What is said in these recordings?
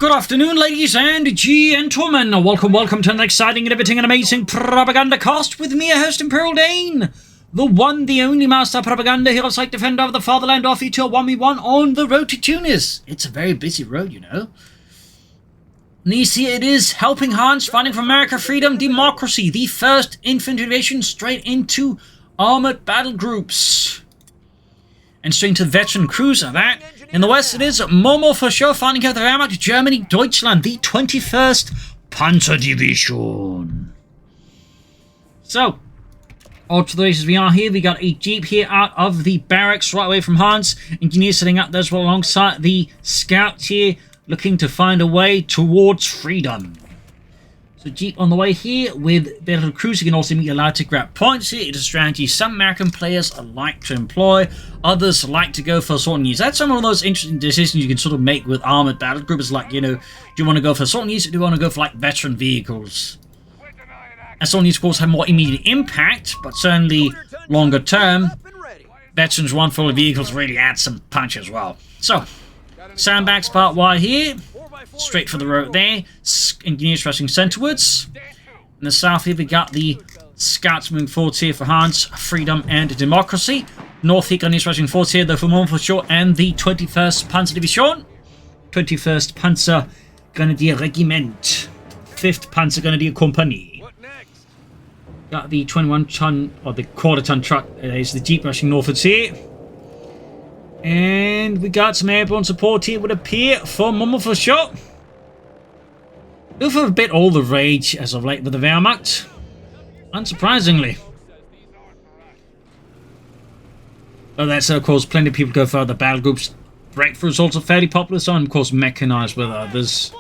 Good afternoon, ladies and gentlemen. Welcome to an exciting, innovating, and amazing Propagandacast with me, your host, Imperial Dane. The one, the only master propaganda hero, site defender of the fatherland, off to a 1v1 on the road to Tunis. It's a very busy road, you know. Tunisia it is, HelpingHans, fighting for America, freedom, democracy. The first infantry division straight into armoured battle groups. And straight into the veteran cruiser, that. In the west, it is Momo4sho, fighting out the Wehrmacht, Germany, Deutschland, the 21st Panzerdivision. So, all to the races we are here. We got a jeep here out of the barracks, right away from Hans. Engineers sitting up there as well, alongside the scouts here, looking to find a way towards freedom. So jeep on the way here with battle crews. You can also be allowed to grab points here. It is a strategy some American players like to employ. Others like to go for assault and use. That's some of those interesting decisions you can sort of make with armored battle groups. Like, you know, do you want to go for assault and use, or do you want to go for like veteran vehicles? Assault and use, of course, have more immediate impact, but certainly longer term, veterans one full of vehicles really add some punch as well. So, sandbags part Y here. Straight for the road there. Engineers rushing centerwards. In the south here, we got the scouts moving forward here for Hans, freedom, and democracy. North here, engineers rushing forward here, though, for Momo4sho and the 21st Panzerdivision. 21st Panzer Grenadier Regiment. 5th Panzer Grenadier Company. Got the 21-ton, or the quarter-ton truck. There's the jeep rushing northwards here. And we got some airborne support here, would appear, for Momo4sho. Who've a bit all the rage as of late with the Wehrmacht. Unsurprisingly. But that's, of course, plenty of people go for other battle groups. Breakthroughs also fairly popular, so of course mechanized with others.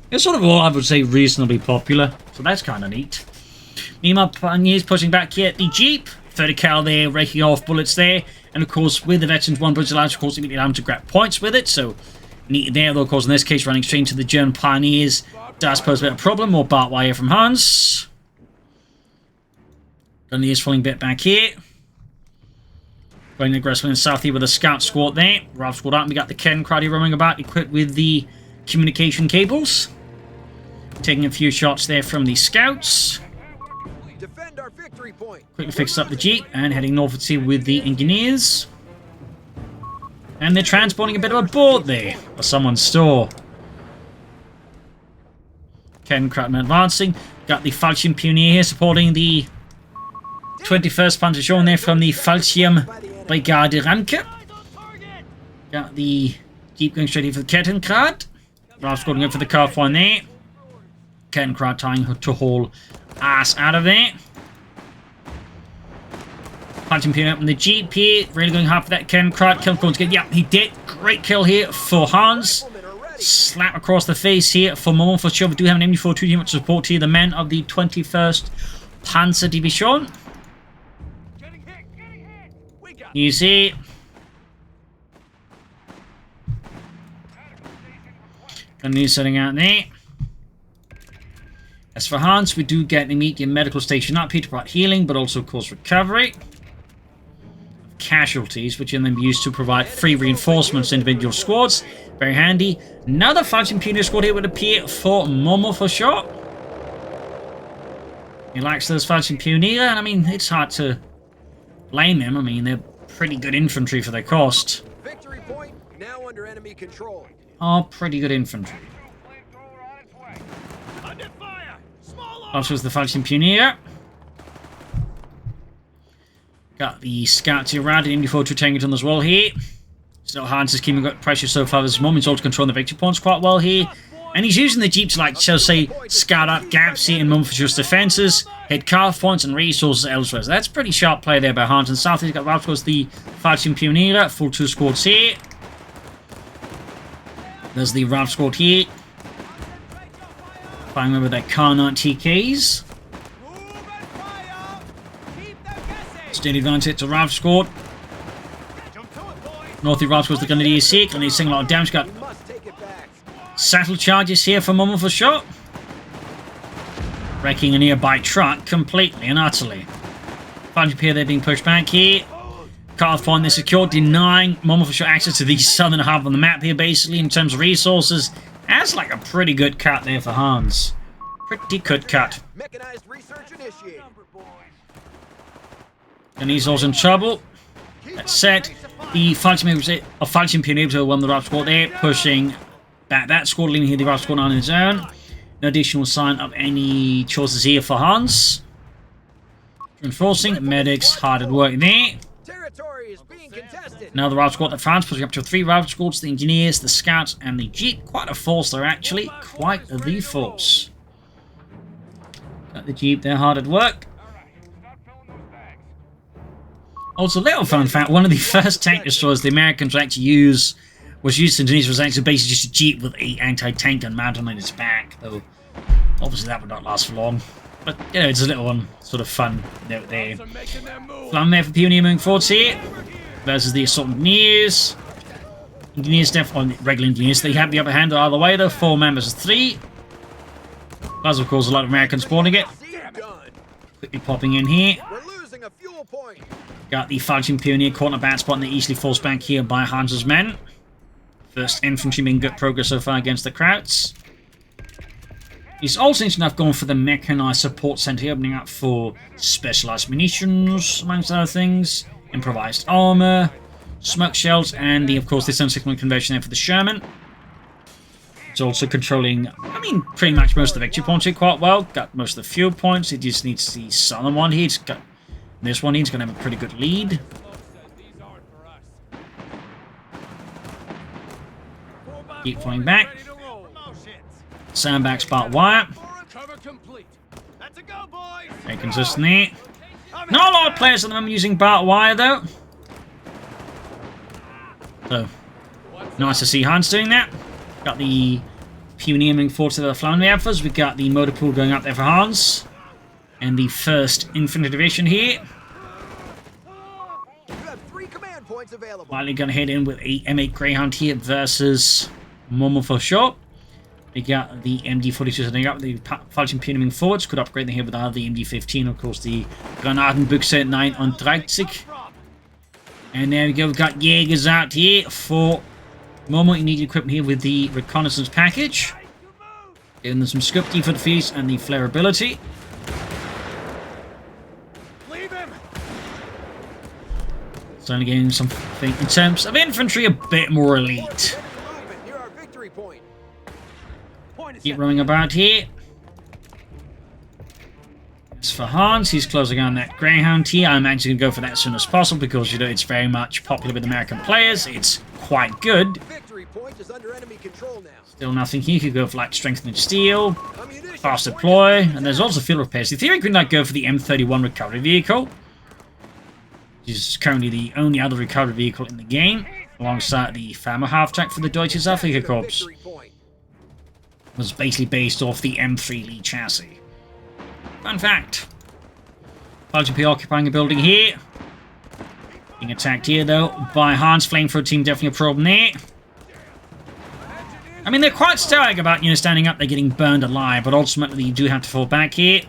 It's sort of all, I would say, reasonably popular, so that's kind of neat. Meanwhile, Pioneers pushing back here at the jeep. 30 cal there, raking off bullets there. And of course, with the veterans, one bullet allowed, of course, immediately allow them to grab points with it. So, neat there, though, of course, in this case, running straight into the German Pioneers does pose a bit of a problem. More barbed wire from Hans. Pioneers falling a bit back here. Going aggressively in the south here with a scout squad there. Rav squad out, and we got the Ken crowd here roaming about, equipped with the communication cables. Taking a few shots there from the scouts. Defend our victory point. Quickly fixed up the jeep and heading northwards here with the engineers. And they're transporting a bit of a board there for someone's store. Ken Kratman advancing. Got the Fallschirm Pioneer here supporting the 21st Panzerdivision there from the Fallschirm Brigade Ranke. Got the jeep going straight here for the Kettenkrad. Ralph scoring up for the car one there. Kettenkrad trying to haul ass out of there. Punching Pioneer up in the jeep here. Really going hard for that Kettenkrad. Kill going to get. Yep, he did. Great kill here for Hans. Slap across the face here for Momo4sho. We do have an MD42 team to support here. The men of the 21st Panzerdivision. You see. And he's setting out there. As for Hans, we do get an immediate medical station up here to provide healing, but also, of course, recovery of casualties, which can then be used to provide free reinforcements to individual squads. Very handy. Another Fallschirm Pioneer squad here would appear for Momo4sho. He likes those Fallschirm Pioneer, and I mean, it's hard to blame him. I mean, they're pretty good infantry for their cost. Victory point now under enemy control. Are pretty good infantry. Also is the Fallschirm Pioneer. Got the scouts here around, and MD42 Tangerton as well here. So Hans is keeping up pressure so far this moment. He's also controlling the victory points quite well here. And he's using the jeep to, like, shall say, scout out gaps here in Momo4sho's defenses, hit carve points and resources elsewhere. So that's pretty sharp play there by Hans. And south he's got Ralph goes the Fallschirm Pioneer, full 2 squads here. There's the Ralph squad here. Firing with their Car-9 TKs. Steady advantage to Ralph squad. Northy Ralph was the Grenadier sick, and he's seeing a lot of damage. Got satchel charges here for Momo4sho. Wrecking a nearby truck completely and utterly. Bunch of here, they're being pushed back here. Cut-off point is secured, denying Momo4sho access to the southern half of the map here, basically, in terms of resources. That's like a pretty good cut there for Hans. Pretty good cut. Mechanized research initiated. And he's also in trouble. That said, the fighting pioneers will won the Rough Squad there, pushing back that squad, leaving here the Rough Squad on his own. No additional sign of any choices here for Hans. Reinforcing, medics, hard at work there. Territory is being contested. Now the Rough Squad at France, pushing up to 3 Rough Squads, the engineers, the scouts, and the jeep. Quite a force there, actually. Quite the force. Got the jeep there, hard at work. Also, little fun fact, one of the first tank destroyers the Americans actually was used in Tunisia, was actually basically just a jeep with an anti-tank gun mounted on its back, though obviously that would not last for long. But, you know, it's a little one, sort of fun note there. Flying there for pioneer moving forwards here, versus the assault engineers. Engineers, definitely regular engineers, they have the upper hand either way, though. 4 members of 3. Plus, of course, a lot of Americans spawning it. Quickly popping in here. We're losing a fuel point. Got the fighting pioneer caught in a bad spot and they easily forced back here by Hans's men. First infantry making good progress so far against the Krauts. He's also enough going for the mechanized support center here, opening up for specialized munitions, amongst other things, improvised armor, smoke shells, and of course the sun signal conversion there for the Sherman. It's also controlling, I mean, pretty much most of the victory points here quite well. Got most of the fuel points. It just needs the southern one here. It's got this one. He's going to have a pretty good lead. Keep flying back. Sandbags barbed wire. Very consistent there. Not a lot of players at the moment using barbed wire though. So, nice to see Hans doing that. Got the pioneer moving forward to the flying alphas. We've got the motor pool going up there for Hans. And the 1st Infantry Division here. You have 3 command points available. Finally going to head in with a M8 Greyhound here versus Momo4sho. We got the MD42 setting up, the fighting pioneer moving forwards. Could upgrade them here with the MD15, of course, the Granatenbüchse 39. And there we go, we've got Jägers out here for Momo. You need equipment here with the reconnaissance package. Giving them some scope for the fees and the flare ability. Certainly getting something in terms of infantry a bit more elite. Near our victory point. Keep roaming about here. As for Hans, he's closing on that Greyhound here. I'm actually going to go for that as soon as possible because, you know, it's very much popular with American players. It's quite good. Victory point is under enemy control now. Still nothing here. You could go for like strengthening steel, fast deploy, and there's also field repairs. In theory, you could not go for the M31 recovery vehicle, which is currently the only other recovery vehicle in the game, alongside the Farmer half-track for the Deutsche Afrika Corps. It was basically based off the M3 Lee chassis. Fun fact. Fighting P occupying a building here. Being attacked here, though, by Hans. Flamethrower team, definitely a problem there. I mean, they're quite stoic about, you know, standing up, they're getting burned alive, but ultimately you do have to fall back here.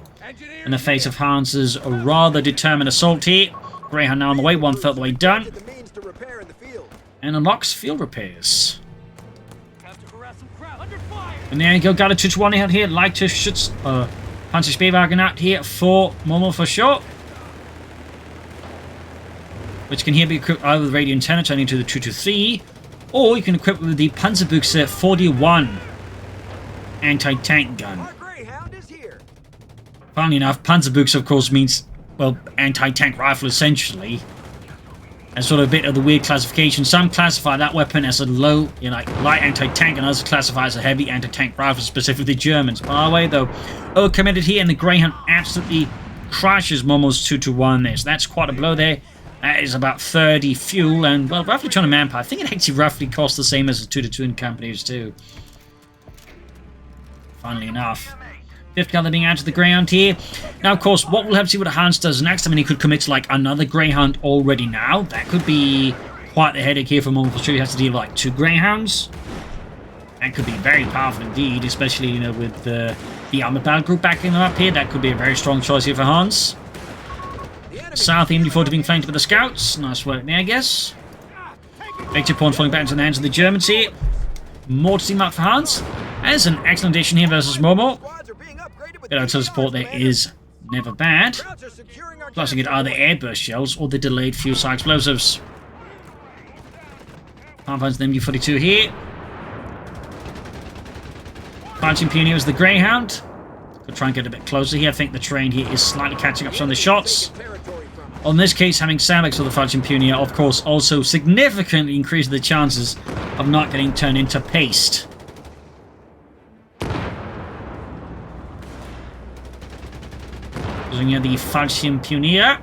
In the face of Hans's rather determined assault here. Greyhound now on the way, 1/3 of the way done. And unlocks field repairs. And there you go, got a 2-1 out here. Leichte Schütz, Panzerspielwagen out here for Momo4sho. Which can here be equipped either with radio antenna turning to the 223, or you can equip it with the Panzerbüchse 41 anti-tank gun. Funnily enough, Panzerbüchse of course means, well, anti-tank rifle essentially. And sort of a bit of the weird classification. Some classify that weapon as a low, you know, like light anti-tank, and others classify as a heavy anti-tank rifle, specifically Germans. By the way, though, overcommitted here, and the Greyhound absolutely crashes Momo's 2-1 there. So that's quite a blow there. That is about 30 fuel and, well, roughly 200 manpower. I think it actually roughly costs the same as the 2-2 in companies too. Funnily enough. 5th gun being added to the Greyhound here. Now, of course, what we'll have to see what Hans does next. I mean, he could commit to, like, another Greyhound already now. That could be quite the headache here for Momo4sho. He has to deal with, like, 2 Greyhounds. That could be very powerful indeed, especially, you know, with the Armoured Battle Group backing them up here. That could be a very strong choice here for Hans. South, the MD40 being flanked by the scouts. Nice work there, I guess. Victory point falling back into the hands of the Germans here. More to team up for Hans. There's an excellent addition here versus Momo. Bit of artillery support there is never bad. Plus you get either airburst shells or the delayed fuel cell explosives. Finds the MD42 here. Punching Pioneer is the Greyhound. Could try and get a bit closer here. I think the terrain here is slightly catching up some of the shots. On this case, having Sandbags for the Falcon Pioneer, of course, also significantly increases the chances of not getting turned into paste. Looking at the Falcon Pioneer.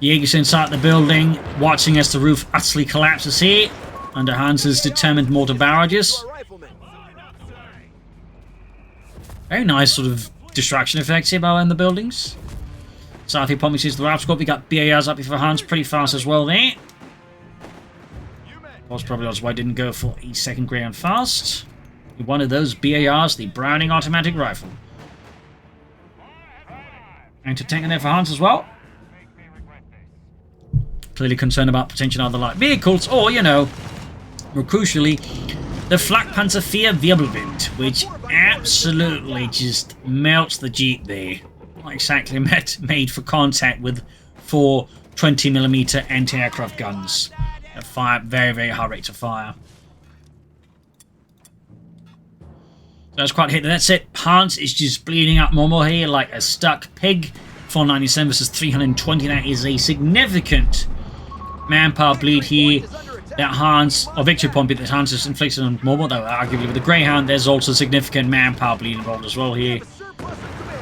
Jaeger's inside the building, watching as the roof utterly collapses here, under Hans's determined mortar barrages. Very nice sort of distraction effects here by in the buildings. South here probably sees the Ralph squad. We got BARs up here for Hans pretty fast as well there. That's probably why I didn't go for a second Greyhound fast. One of those BARs, the Browning automatic rifle. Anti-tank in there for Hans as well. Clearly concerned about potential other light vehicles, or, you know, more crucially, the Flakpanzer IV Wirbelwind, which absolutely just melts the Jeep there. Not exactly made for contact with 4 20mm anti-aircraft guns that fire very, very high rates of fire. That's quite a hit. That's it. Hans is just bleeding up Momo here like a stuck pig. 497 versus 320. That is a significant manpower bleed here. That Hans, or victory point that Hans has inflicted on Momo, though arguably with the Greyhound, there's also significant manpower bleed involved as well here.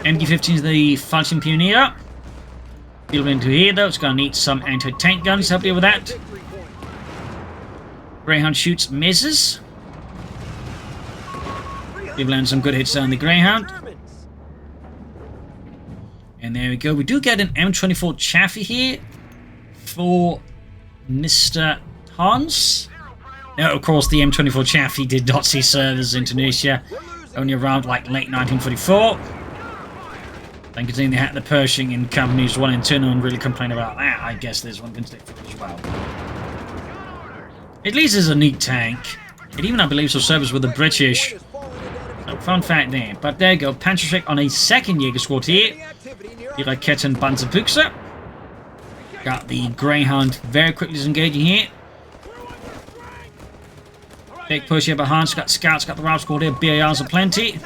MG-15 is the Falcon Pioneer. Build into here though, it's going to need some anti-tank guns to help deal with that. Greyhound shoots, misses. We've landed some good hits down the Greyhound. And there we go. We do get an M24 Chaffee here for Mr. Hans. Now, of course, the M24 Chaffee did not see service in Tunisia. Only around like late 1944. Then continuing they had the Pershing in companies 1 and 2 and really complain about that. I guess this one can stick for as well. At least it's a neat tank. It even, I believe, saw service with the British. So, fun fact there. But there you go. Panzerschreck on a second Jaeger squad here. The Raketen Panzerbuchse. Got the Greyhound very quickly disengaging here. Big push here behind. Got scouts, got the Ralph squad here. BARs are plenty.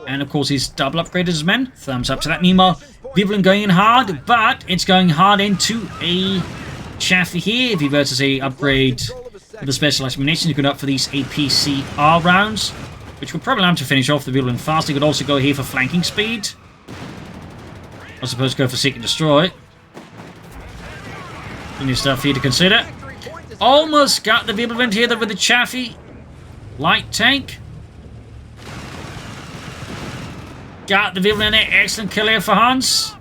And of course he's double upgraded his men. Thumbs up to that. Meanwhile, Wirbelwind going in hard, but it's going hard into a Chaffee here. If he were to say upgrade with the specialized munitions, he could opt for these APCR rounds, which would probably allow him to finish off the Wirbelwind fast. He could also go here for flanking speed. I suppose go for seek and destroy. New stuff here to consider. Almost got the Wirbelwind here with the Chaffee light tank. Got the Wirbelwind there. Excellent kill here for Hans.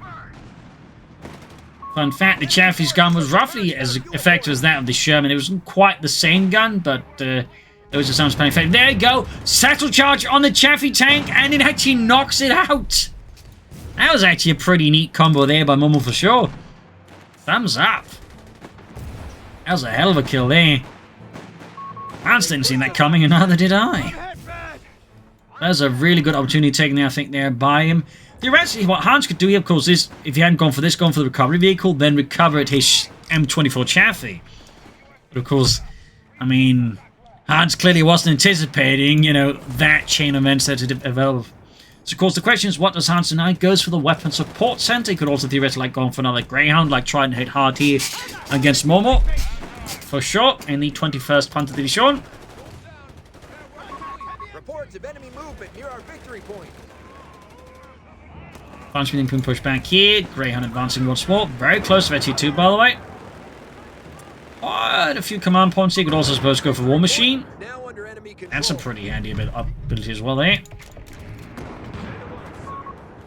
Fun fact, the Chaffee's gun was roughly as effective as that of the Sherman. It wasn't quite the same gun, but those are some spelling effective. There you go. Satchel charge on the Chaffee tank, and it actually knocks it out. That was actually a pretty neat combo there by Momo4sho. Thumbs up. That was a hell of a kill there. Hans didn't see that coming, and neither did I. That was a really good opportunity taken there, I think, there by him. Theoretically, what Hans could do here, of course, is, if he hadn't gone for this, gone for the recovery vehicle, then recover at his M24 Chaffee. But of course, I mean, Hans clearly wasn't anticipating, you know, that chain of events that had developed. So, of course, the question is, what does Hans do now? He goes for the weapon support center. He could also theoretically like gone for another Greyhound, like try and hit hard here against Momo. For sure, in the 21st Panzer Division. Reports of enemy movement near our victory point. Bunch being pushed back here. Greyhound advancing once more. Very close to HE2, by the way. Quite a few command points here. Could also, suppose, go for War Machine. Now under enemy control. That's a pretty handy ability as well there.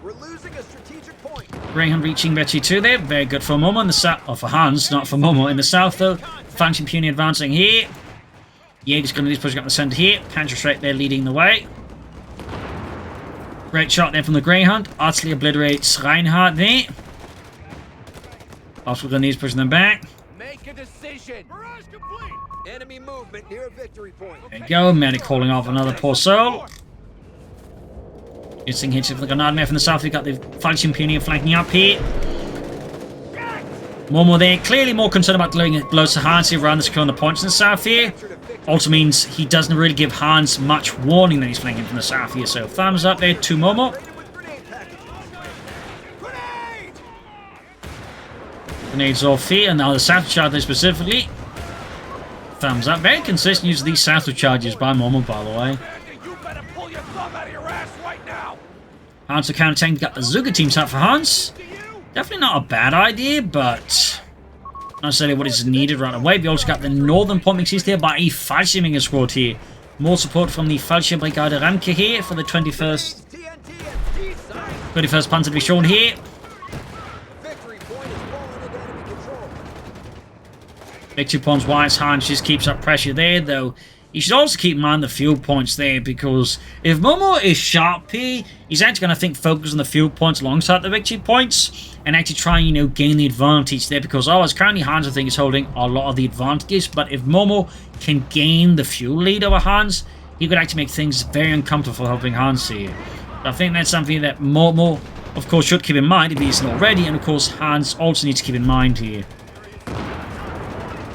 We're losing a strategic point. Greyhound reaching HE2 there. Very good for Momo in the south. Oh, for Hans, not for Momo. In the south, though. Falcon Pioneer advancing here. Jaeger's going to be pushing up the center here. Panzerschreck there leading the way. Great shot there from the Greyhound. Utterly obliterates Reinhardt there. Hospital grenades pushing them back. Make a decision. Barrage complete. Enemy movement near a victory point. There you go. Medic calling off another poor soul. Using hits with the Grenadier from the south. We've got the Falchion Pioneer flanking up here. Momo there, clearly more concerned about delivering blows to Hans here rather than securing the points in the south here. Also means he doesn't really give Hans much warning that he's flanking from the south here. So thumbs up there to Momo. Grenades off here, and now the south charge there specifically. Thumbs up. Very consistent use of these south charges by Momo, by the way. You better pull your thumb out of your ass right now. Hans to counter-tank. Got the Zuga teams out for Hans. Definitely not a bad idea, but not necessarily what is needed right away. We also got the northern point mixed there by a Fallschirmjäger squad here. More support from the Fallschirmbrigade Ramke here for the 21st Panzerdivision here. Victory points wise, Hans just keeps up pressure there, though. You should also keep in mind the fuel points there, because if Momo is sharp here, he's actually going to focus on the fuel points alongside the victory points, and actually try and, gain the advantage there, because otherwise currently Hans, I think, is holding a lot of the advantages, but if Momo can gain the fuel lead over Hans, he could actually make things very uncomfortable for helping Hans here. I think that's something that Momo, of course, should keep in mind if he isn't already, and of course Hans also needs to keep in mind here.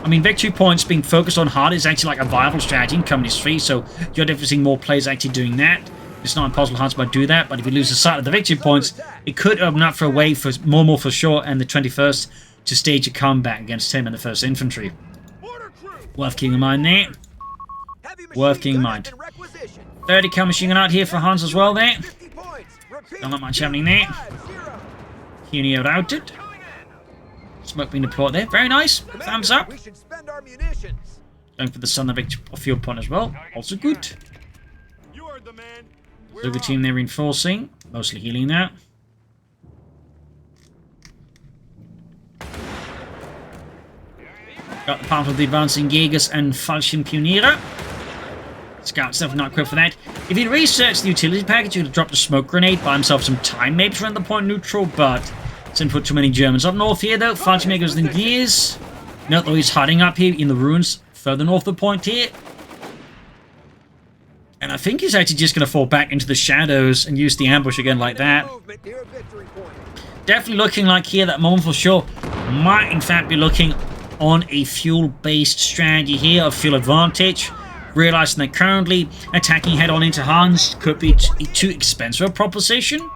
I mean, victory points being focused on hard is actually like a viable strategy in Company 3, so you're definitely seeing more players actually doing that. It's not impossible Hans might do that, but if you lose the sight of the victory points, it could open up for a way for Momo4sho and the 21st to stage a comeback against him and the 1st Infantry. Worth keeping in mind there. Worth keeping in mind. 30 cal machine gun out here for Hans as well there. Not much happening there. Hunio routed. Smoke being deployed there. Very nice. Thumbs up. Going for the southern victory field point as well. Also good. Zuga team there reinforcing. Mostly healing now. Got the part of the advancing Jägers and Fallschirmpioniere. Scout's definitely not equipped for that. If he'd researched the utility package, he would have dropped a smoke grenade, buy himself some time maybe to run the point neutral, but didn't put too many Germans up north here though. Fallschirmjägers and Engineers. Note though he's hiding up here in the ruins further north of the point here. And I think he's actually just going to fall back into the shadows and use the ambush again like that. Definitely looking like here that Momo4sho might in fact be looking on a fuel-based strategy here of fuel advantage. Realizing that currently attacking head-on into Hans could be too expensive a proposition.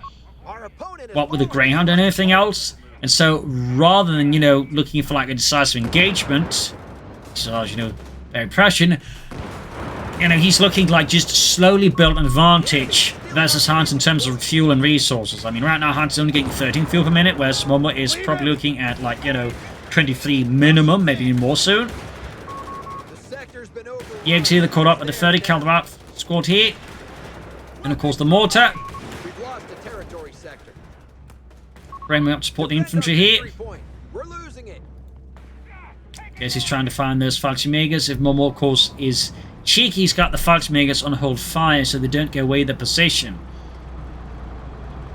What with the Greyhound and everything else. And so rather than, looking for like a decisive engagement, so, very prescient, he's looking like just slowly build an advantage versus Hans in terms of fuel and resources. I mean, right now Hans is only getting 13 fuel per minute, whereas Momo is probably looking at like, 23 minimum, maybe even more soon. Yeah, you can see they're caught up with the 30 cal out squad here. And of course the mortar. Bring me up to support the infantry here. Guess he's trying to find those Fallschirmjägers. If Momo, of course, is cheeky, he's got the Fallschirmjägers on hold fire so they don't go away the position.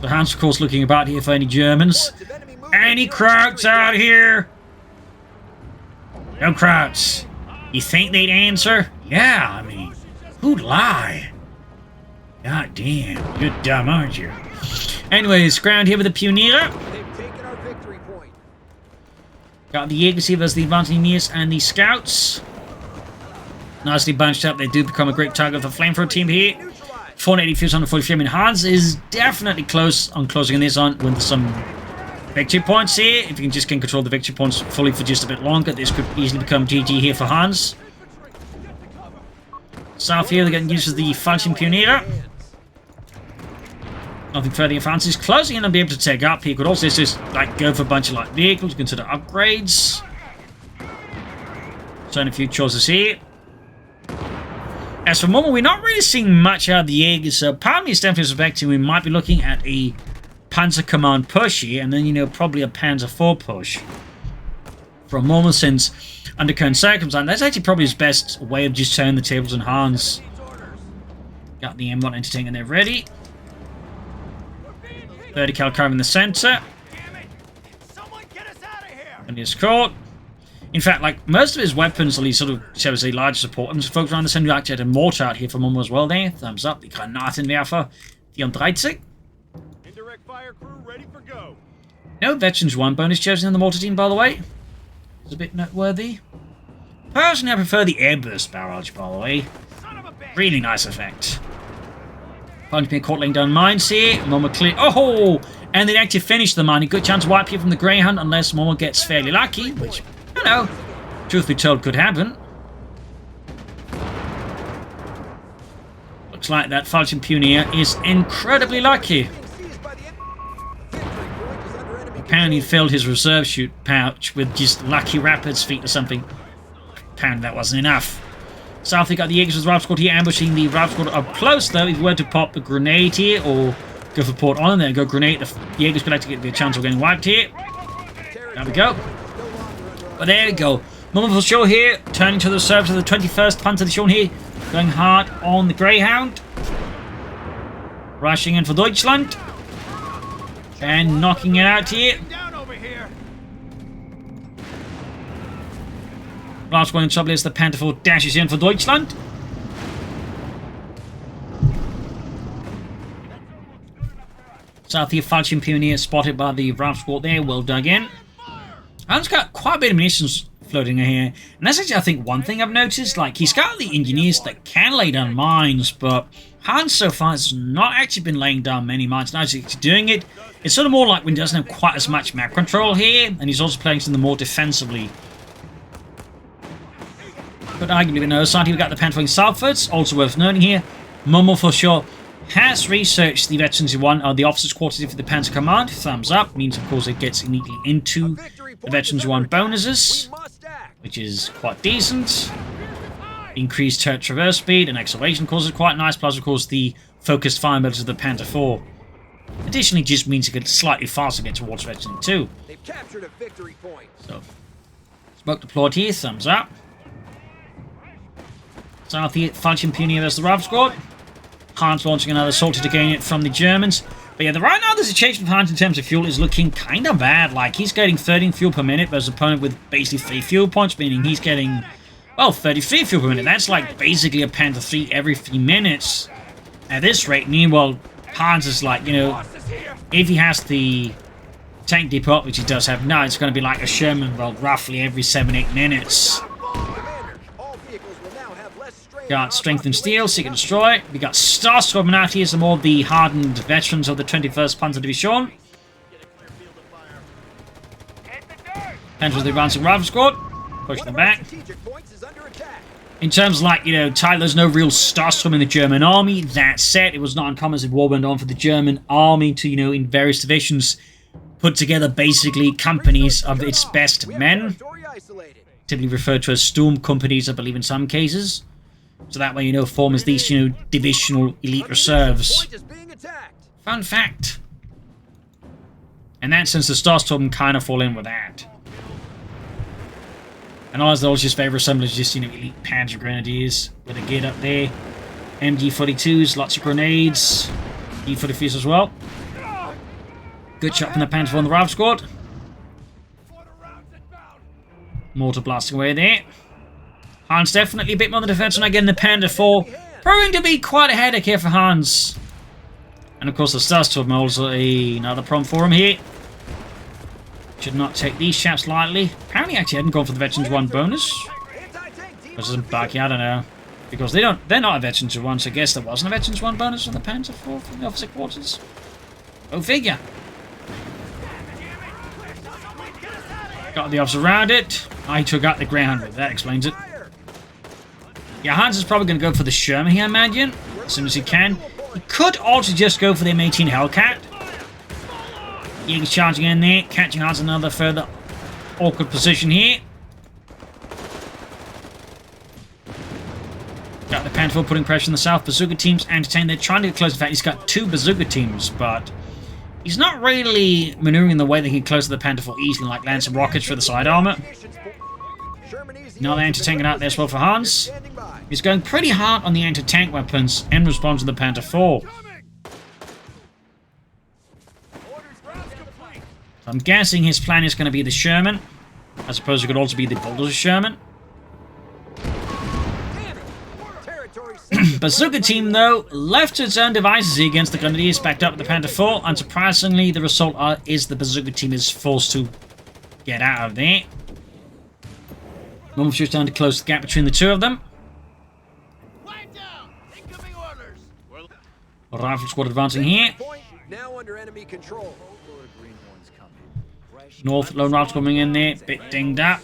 The Hans, of course, looking about here for any Germans. Any Krauts out here? No Krauts. You think they'd answer? Yeah, I mean, who'd lie? God damn, you're dumb, aren't you? Anyways, ground here with the Pioniere. Got the Jägers here versus the Advanced and the Scouts. Nicely bunched up. They do become a great target for the Flamethrower team here. 480 fuse on the 43. Hans is definitely close on closing this on with some victory points here. If you can just control the victory points fully for just a bit longer, this could easily become GG here for Hans. South here, they're getting used to the Fallschirmpioniere. Nothing further advances. Closing in and be able to take up. He could also just go for a bunch of light vehicles, consider upgrades. So a few choices here. As for Momo, we're not really seeing much out of the Jägers, so part of me is definitely suspecting we might be looking at a Panzer Command push here, and then, probably a Panzer IV push. For a moment, since under current circumstances, that's actually probably his best way of just turning the tables on Hans. Got the M1 entertaining there ready. 30 cal carbine in the center. And he's caught. In fact, like, most of his weapons, at least sort of, shall we say, large support, and folks around the center actually had a mortar out here for Momo as well there. Thumbs up. Die Granatenwerfer 34. Indirect fire crew ready for go. No Veterans 1 bonus chosen in the mortar team, by the way. It's a bit noteworthy. Personally, I prefer the airburst barrage, by the way. Really nice effect. Punch me caught laying down mines here. Momo clear. Oh! And they actually finish the mine. A good chance to wipe here from the Greyhound unless Momo gets fairly lucky, which, you know, truth be told, could happen. Looks like that Falchion Pioneer is incredibly lucky. Apparently he filled his reserve chute pouch with just lucky Rapid's feet or something. Apparently that wasn't enough. South, they got the Jaegers with the Rav Squad here, ambushing the Rav Squad up close though. If you were to pop a grenade here or go for port on and then go grenade, the Jaegers could actually get the chance of getting wiped here. There we go. But there we go. Momo4sho here, turning to the service of the 21st Panzer Division here, going hard on the Greyhound. Rushing in for Deutschland. And knocking it out here. Last one in trouble is the Panther 4 dashes in for Deutschland. South here, Falchion Pioneer spotted by the Rav Squad there, well dug in. Hans got quite a bit of munitions floating in here. And that's actually, I think, one thing I've noticed. Like, he's got the engineers that can lay down mines, but Hans so far has not actually been laying down many mines. Now he's doing it. It's sort of more like when he doesn't have quite as much map control here, and he's also playing something more defensively. But arguably, on the other side, we've got the Panther southwards. Also worth noting here, Momo4sho has researched the Veterans 1 or the officers' quarters for the Panzer Command. Thumbs up. Means, of course, it gets immediately into the Veterans 1 bonuses, which is quite decent. Increased turret traverse speed and acceleration causes quite nice. Plus, of course, the focused fire ability of the Panther 4. Additionally, just means it gets slightly faster to get towards Veteran 2. They've captured a victory point. So, smoke deployed here. Thumbs up. South here, Falchion Pioneer versus the Rav Squad. Hans launching another sortie to gain it from the Germans. But yeah, right now the situation with Hans in terms of fuel is looking kind of bad. Like, he's getting 13 fuel per minute versus opponent with basically 3 fuel points, meaning he's getting, well, 33 fuel per minute. That's like basically a Panther 3 every 3 minutes at this rate. Meanwhile, Hans is like, you know, if he has the tank depot, which he does have now, it's going to be like a Sherman, well, roughly every 7-8 minutes. Got Strength and Steel, Seek and Destroy. We got Starstorm out here, some more of the hardened veterans of the 21st Panzer Division. Enter the advancing Rav Squad. Push them back. In terms of, like, you know, there's no real Starstorm in the German army. That said, it was not uncommon as war went on for the German army to, you know, in various divisions, put together basically companies of its best men. Typically referred to as Sturm companies, I believe, in some cases. So that way, you know, form as these, you know, divisional elite reserves. Fun fact. In that sense, the Starstorm kind of fall in with that. And all those just favour assemblage, just, you know, elite Panzer Grenadiers with a geared up there. MG42s, lots of grenades. E43s as well. Good shot from the Panther on the Rav Squad. Mortar blasting away there. Hans definitely a bit more on the defense, and again the Panther 4 proving to be quite a headache here for Hans. And of course the Starstorm also another problem for him here. Should not take these chaps lightly. Apparently actually hadn't gone for the Veterans 1 bonus. This isn't back, I don't know. Because they're not a Veterans 1, so I guess there wasn't a Veterans 1 bonus on the Panther 4 from the officer quarters. Go figure. Got the officer around it. I took out the Greyhound, that explains it. Yeah, Hans is probably going to go for the Sherman here, I imagine, as soon as he can. He could also just go for the M18 Hellcat. He's charging in there, catching Hans another further awkward position here. Got the Panther putting pressure on the south. Bazooka teams entertained. They're trying to get close. In fact, he's got 2 bazooka teams, but he's not really maneuvering in the way that he can close to the Panther 4 easily, like land some rockets for the side armor. Now the anti-tank out there as well for Hans. He's going pretty hard on the anti-tank weapons in response to the Panther 4. I'm guessing his plan is going to be the Sherman. I suppose it could also be the bulldozer Sherman. Bazooka team, though, left to its own devices against the Grenadiers backed up with the Panther 4. Unsurprisingly, the result is the Bazooka team is forced to get out of there. Momo4sho's trying to close the gap between the two of them. Rifle squad advancing here. Now under enemy control. North, lone rifle coming in there, bit dinged up.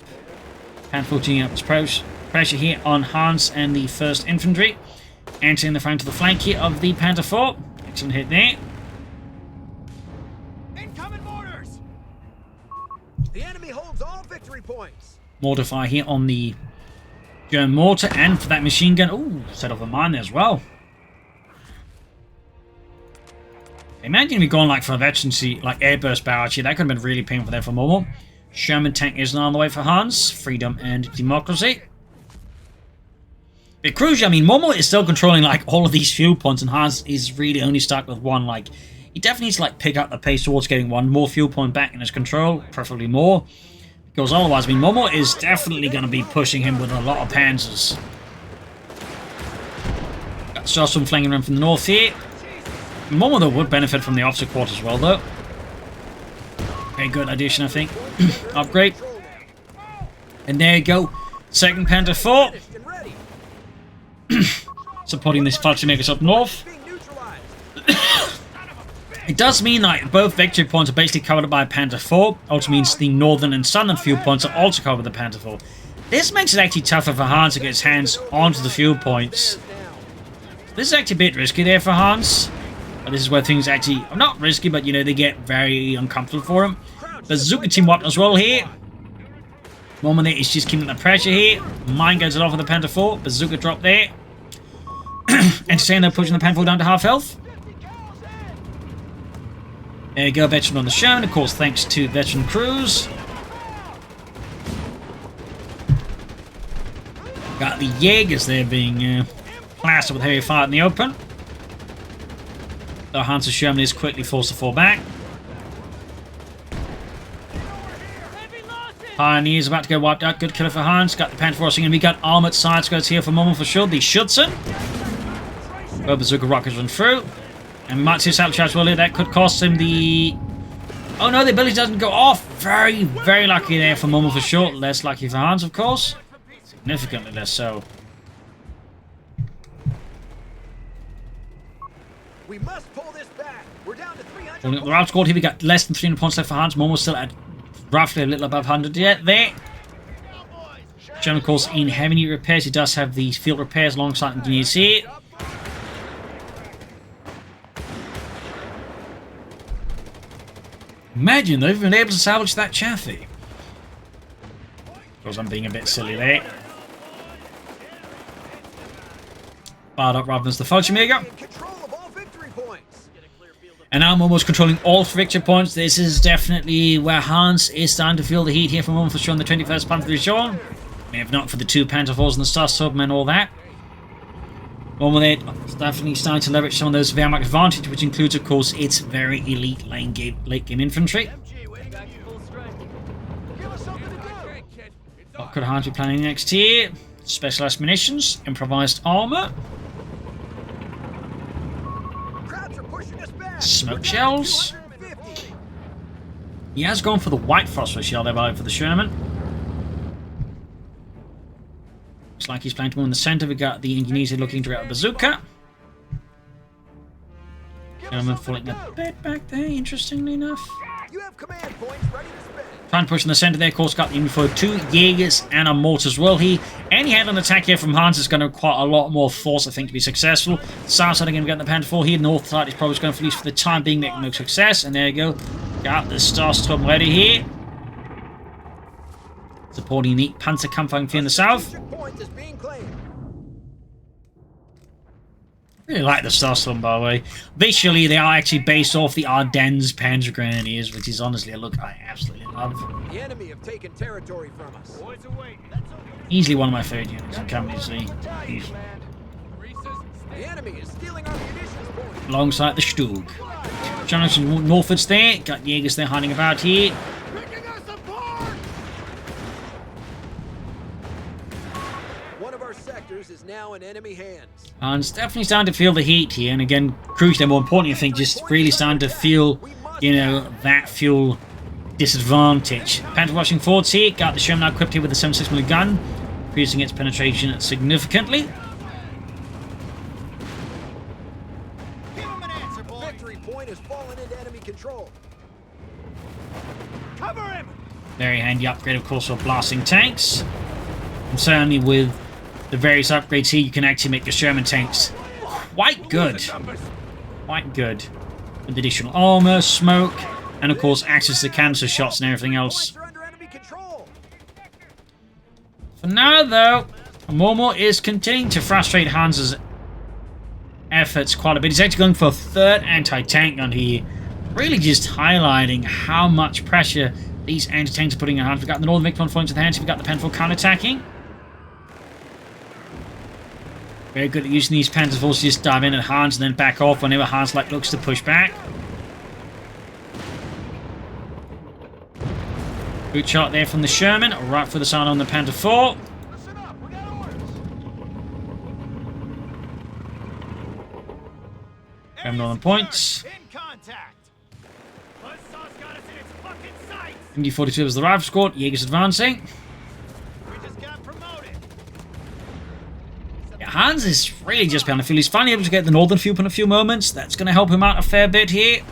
Panther 14 up its pressure here on Hans and the 1st Infantry. Entering the front of the flank here of the Panther 4. Excellent hit there. Incoming mortars. The enemy holds all victory points. Mortar fire here on the German mortar, and for that machine gun. Ooh, set off a mine there as well. Imagine if we'd gone like for a veterancy, like airburst barrage here. That could have been really painful there for Momo. Sherman tank isn't on the way for Hans. Freedom and democracy. Bit crucial. I mean, Momo is still controlling like all of these fuel points, and Hans is really only stuck with one. Like, he definitely needs to like pick up the pace towards getting one more fuel point back in his control, preferably more, because otherwise, I mean, Momo is definitely going to be pushing him with a lot of panzers. Got Stossum flanking him from the north here. Momo, though, would benefit from the officer quarters as well, though. Very good addition, I think. Upgrade. And there you go. 2nd Panther 4. Supporting these infantry makers up north. It does mean that both victory points are basically covered by Panther 4. Also means the northern and southern fuel points are also covered by the Panther 4. This makes it actually tougher for Hans to get his hands onto the fuel points. This is actually a bit risky there for Hans. But this is where things actually are not risky, but you know, they get very uncomfortable for him. Bazooka team wiped as well here. Momo there is just keeping the pressure here. Mine goes it off with the Panther 4. Bazooka drop there. Entertain, they're pushing the Panther 4 down to half health. There you go, veteran on the Sherman, of course, thanks to veteran crews. Got the Jaegers there being plastered with heavy fire in the open. The Hans Sherman is quickly forced to fall back. Pioneer's about to get wiped out. Good killer for Hans. Got the Panther 4 and we got armored side squads here for Momo4sho. The Schutzen. Well, Bazooka rockets run through. And we might see a salvo charge well here. That could cost him the... Oh no, the ability doesn't go off. Very, very lucky there for Momo4sho. Less lucky for Hans, of course. Significantly less so. We must pull this back. We're down to 300. Pulling up the route squad here. We got less than 300 points left for Hans. Momo's still at roughly a little above 100 yet there. German, of course, in heavy need repairs. He does have the field repairs alongside engineers here. Imagine they've been able to salvage that Chaffee. Because I'm being a bit silly there. Fired up rather than the Fallschirmjäger. And now Momo's controlling all victory points. This is definitely where Hans is starting to feel the heat here for Momo4sho on the 21st Panther Division. If not for the 2 Panther 4s and the Stossum and all that. Momo there is definitely starting to leverage some of those Wehrmacht advantage, which includes, of course, its very elite late game infantry. What could Hans be planning next here? Specialized munitions, improvised armor. Smoke shells. He has gone for the white phosphorus shell there, by for the Sherman. Looks like he's planning to move in the center. We got the engineers looking to get a bazooka. Sherman falling a bit back there, interestingly enough. You have command points ready to spin. Trying to push in the center there, of course, got the info 2 Jaegers and a mortar as well. Any head-on attack here from Hans is going to require a lot more force, I think, to be successful. South side again, we got the Panther 4 here. North side is probably going to, at least for the time being, make no success. And there you go. Got the Stossum ready here. Supporting the Panzerkampfwagen in the south. Really like the Stossum, by the way. Visually, they are actually based off the Ardennes Panzer Grenadiers, which is honestly a look I absolutely love. The enemy have taken territory from us. Easily one of my favorite units in company, see. The enemy is stealing our munitions points. alongside the Stug. Germans northwards there. Got Jaegers there hiding about here. Picking us apart! One of our sectors is now in enemy hands. And it's definitely starting to feel the heat here. And again, crucially, more importantly, I think, just really starting to feel, you know, that fuel disadvantage. Panther rushing forwards here. Got the Sherman now equipped here with the 7.6mm gun, increasing its penetration significantly. Victory point has fallen into enemy control. Cover him! Very handy upgrade, of course, for blasting tanks. And certainly with the various upgrades here, you can actually make your Sherman tanks quite good. Quite good. With additional armor, smoke, and of course access to cancer shots and everything else. Points are under enemy control. For now, though, Momo is continuing to frustrate Hans's efforts quite a bit. He's actually going for a third anti-tank gun here, really just highlighting how much pressure these anti-tanks are putting on Hans. We've got the Northern Victor falling to the hands. We've got the Panther counter-attacking. Very good at using these Panzer forces to just dive in at Hans and then back off whenever Hans looks to push back. Good shot there from the Sherman, right for the sun on the Panther 4. Listen up, we got orders. Sherman on the points. In contact. Buzzsaw's got us in its fucking sights. MD-42 was the rifle squad. Jaegers advancing. We just got promoted. Yeah, Hans is really just behind the field. He's finally able to get the northern field in a few moments. That's going to help him out a fair bit here.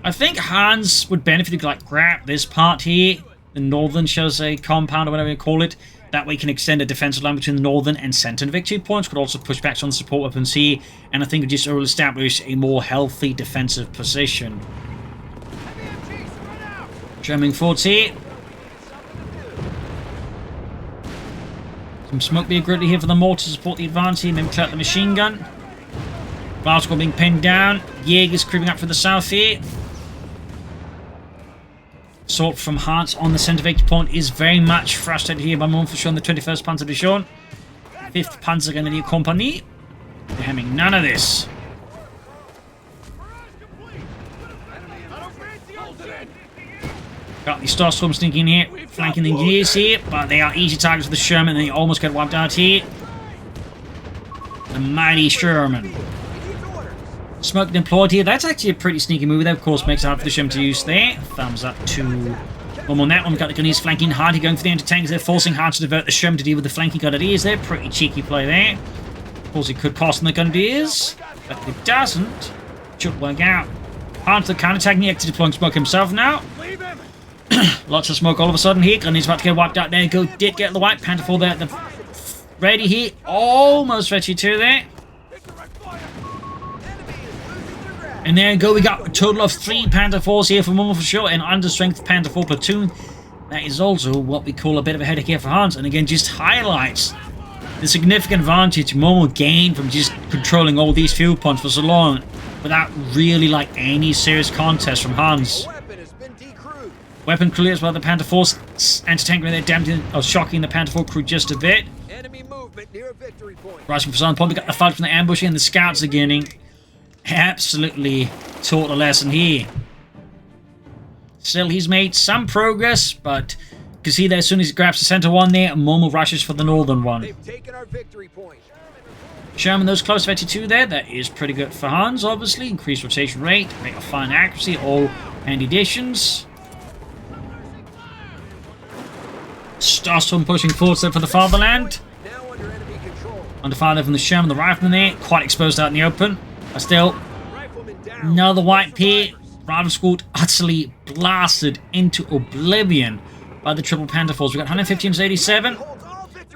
I think Hans would benefit if you like grab this part here, the northern, shall I say, compound or whatever you call it. That way you can extend a defensive line between the northern and central victory points. Could also push back on the support weapons here, and I think it just will establish a more healthy defensive position. Jamming forwards here. Some smoke being gritty here for the mortar to support the advance here. Maybe clear out the machine gun. Rascal being pinned down. Jaegers creeping up from the south here. Assault from Hans on the centre victory point is very much frustrated here by Momo4sho on the 21st Panzer Division. 5th Panzer Grenadier Company. They're having none of this. Got the Starstorm sneaking in here, flanking the Engineers here, but they are easy targets for the Sherman and they almost get wiped out here. The mighty Sherman. Smoke deployed here. That's actually a pretty sneaky move. That, of course, makes it hard for the Sherman to use there. Thumbs up to Momo on that one. We've got the Gunners flanking hard. He's going for the anti-tanks. They're forcing hard to divert the Sherman to deal with the flanking Grenadiers there. Pretty cheeky play there. Of course, it could cost them the Grenadiers, but if it doesn't, it should work out. Hard to the counter-attacking. He actually deploying smoke himself now. Lots of smoke all of a sudden here. Grenadiers about to get wiped out. There you go. Did get the white Panther 4 there. Ready here. Almost ready to there. And there you go, we got a total of 3 Panther 4s here for Momo4sho, and understrength Panther 4 platoon. That is also what we call a bit of a headache here for Hans, and again just highlights the significant advantage Momo gained from just controlling all these field points for so long without really like any serious contest from Hans. Weapon clear as well, the Panther 4's anti-tank grenade damaging or shocking the Panther 4 crew just a bit. Enemy movement near a victory point. Rising for Southern Point, we got the fight from the ambushing and the scouts beginning. Absolutely taught a lesson here. Still, he's made some progress, but you can see there as soon as he grabs the center one there, Momo rushes for the northern one. They've taken our victory point. Sherman, those close 52 there, that is pretty good for Hans, obviously. Increased rotation rate, rate of fire and accuracy, all handy additions. Starstorm pushing forward there for the fatherland. Now under enemy control. Under fire there from the Sherman, the rifleman there, quite exposed out in the open. But still, Rifleman down. another white pair. Rifle squad utterly blasted into oblivion by the triple Panther force. We got 115 to 87.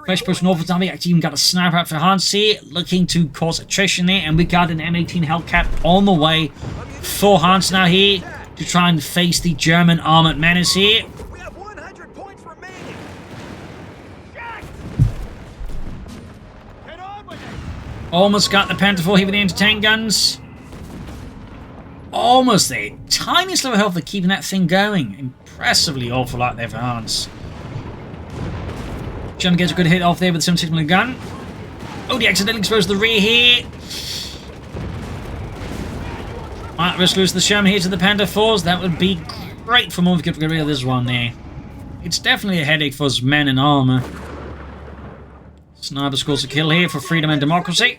Fresh push northwards. Now we actually even got a sniper out for Hans here, looking to cause attrition there. And we got an M18 Hellcat on the way for Hans now here to try and face the German armored menace here. We have 100 points remaining. Get on with it. Almost got the Panther 4 here with the anti-tank guns. Almost there. Tiny slow health for keeping that thing going. Impressively awful out there for Hans. German gets a good hit off there with the 7.6mm gun. Oh, he accidentally exposed the rear here. Might risk losing the Sherman here to the Panther 4s. That would be great for Momo if we could get rid of this one there. It's definitely a headache for his men in armor. Sniper scores a kill here for freedom and democracy.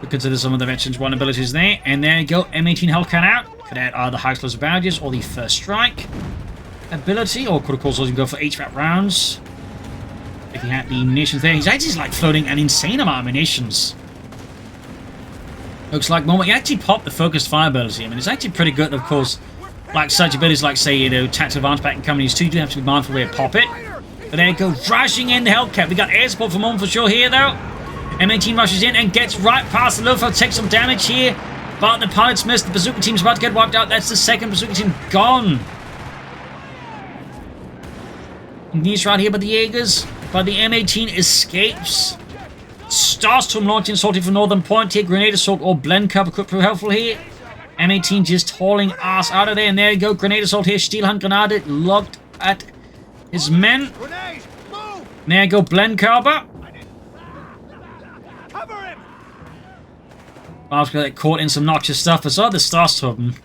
We consider some of the veterans' one abilities there. And there you go, M18 Hellcat out. Could add either high explosive badges or the first strike ability, or could of course also go for HVAC rounds. Looking at the munitions there, he's actually like floating an insane amount of munitions. Looks like Momo, he actually popped the focused fire ability. I mean, it's actually pretty good, of course. Like such abilities like, say, you know, tactical advance back in companies too, do have to be mindful where to pop it. But there you go, rushing in the Hellcat. We got air support for Momo4sho here, though. M18 rushes in and gets right past the Luftwaffe, takes some damage here. But the pilots missed. The bazooka team's about to get wiped out. That's the second bazooka team gone. He's right here by the Jaegers. But the M18 escapes. Starstorm launching assault from northern point here. Grenade assault or blend cover could prove helpful here. M18 just hauling ass out of there. And there you go. Grenade assault here. Steelhand Grenade locked at his men. There you go. Blend cover. I was going to get caught in some noxious stuff. I saw the Starstorm.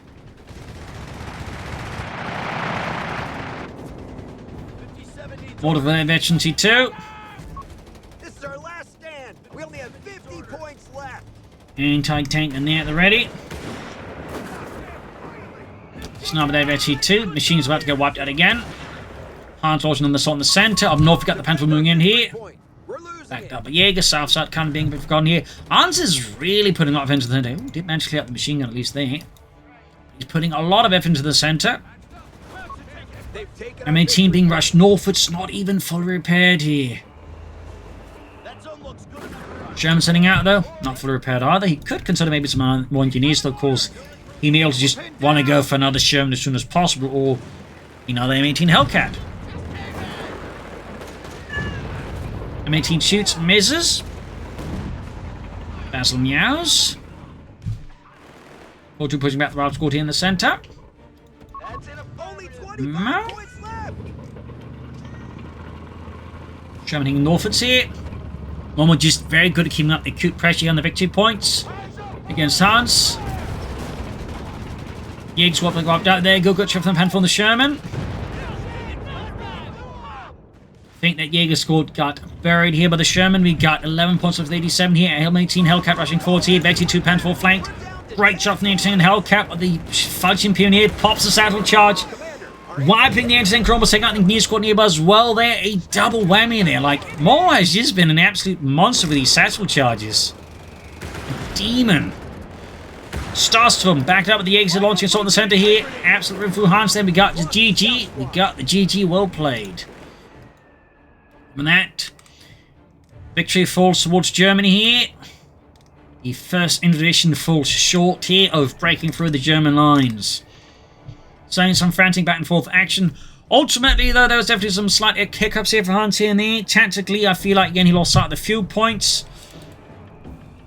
Order for veteran T2. This is our last stand. We only have 50 points left. Anti-tank in there at the ready. Sniper there, T2. Machine's about to get wiped out again. Hans launching on the assault in the center. Up north, we've got the Panther moving in here. Backed up by Jaeger, south side kind of being a bit forgotten here. Hans is really putting a lot of effort into the center. Did manage to clear up the machine gun at least there. He's putting a lot of effort into the center. M18 being rushed north, it's not even fully repaired here. Sherman sitting out though, not fully repaired either. He could consider maybe some more engineers, though of course he may also just want to go for another Sherman as soon as possible, or another M18 Hellcat. M18 shoots, misses. Basil meows. CoH3 pushing back the rival squad here in the center. Sherman hitting northwards here. Momo just very good at keeping up the acute pressure on the victory points against Hans. Jaeger swapping wiped out there. Good shot from the Panther on the Sherman. I think that Jaeger squad got buried here by the Sherman. We got 11 points of 87 here. M18 Hellcat rushing forward here. Betty 2 Panther flanked. Great shot from the M18 Hellcat, but the fudging Pioneer pops the saddle charge. Wiping the M18 Chrome, taking out the near squad nearby as well there. A double whammy in there. Like, Momo has just been an absolute monster with these satchel charges. A demon. Starstorm backed up with the Jaeger launching assault in the center here. Absolute rip through Hans. Then we got the GG. We got the GG. Well played. And that victory falls towards Germany here. The first invasion falls short here of breaking through the German lines. Seeing some frantic back and forth action. Ultimately, though, there was definitely some slight hiccups here for Hans here and there. Tactically, I feel like, again, he lost sight of the fuel points,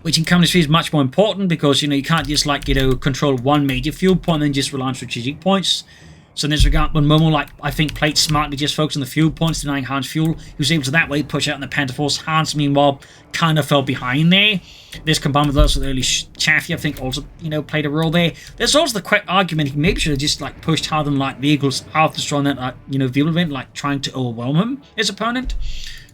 which in Company 3 is much more important because, you know, you can't just, like, you know, control one major fuel point and then just rely on strategic points. So in this regard, when Momo, like, I think played smartly, just focused on the fuel points, denying Hans fuel, he was able to that way push out in the Panther Force. Hans, meanwhile, kind of fell behind there. This combined with also the early Chaffee, I think, also, you know, played a role there. There's also the quick argument he maybe should have just, like, pushed harder than light vehicles after destroying that, you know, vehicle event, like, trying to overwhelm him, his opponent.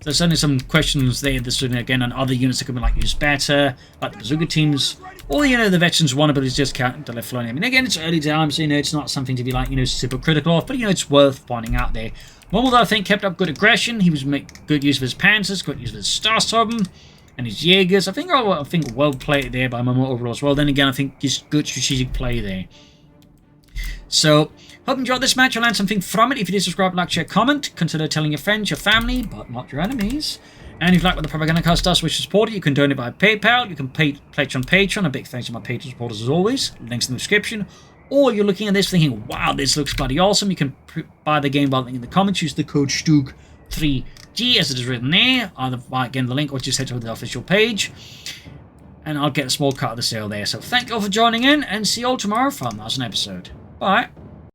There's certainly some questions there, this again, on other units that could be, like, used better, like the bazooka teams, or, you know, the veterans' one abilities just count to left flying. I mean, again, it's early times, so, you know, it's not something to be, like, you know, super critical of, but, you know, it's worth pointing out there. Momo, though, I think, kept up good aggression. He was making good use of his Panzers, good use of his Starstorm, and his Jaegers. I think well played there by Momo overall as well. Then again, I think just good strategic play there. So, hope you enjoyed this match. You'll learn something from it. If you did, subscribe, like, share, comment. Consider telling your friends, your family, but not your enemies. And if you like what the Propagandacast does, wish to support it, you can donate via PayPal. You can pledge on Patreon. A big thanks to my Patreon supporters as always. Links in the description. Or you're looking at this thinking, wow, this looks bloody awesome. You can buy the game by the link in the comments. Use the code STUG3G as it is written there. Either by, again, the link or just head to the official page. And I'll get a small cut of the sale there. So thank you all for joining in and see you all tomorrow for another episode. Bye.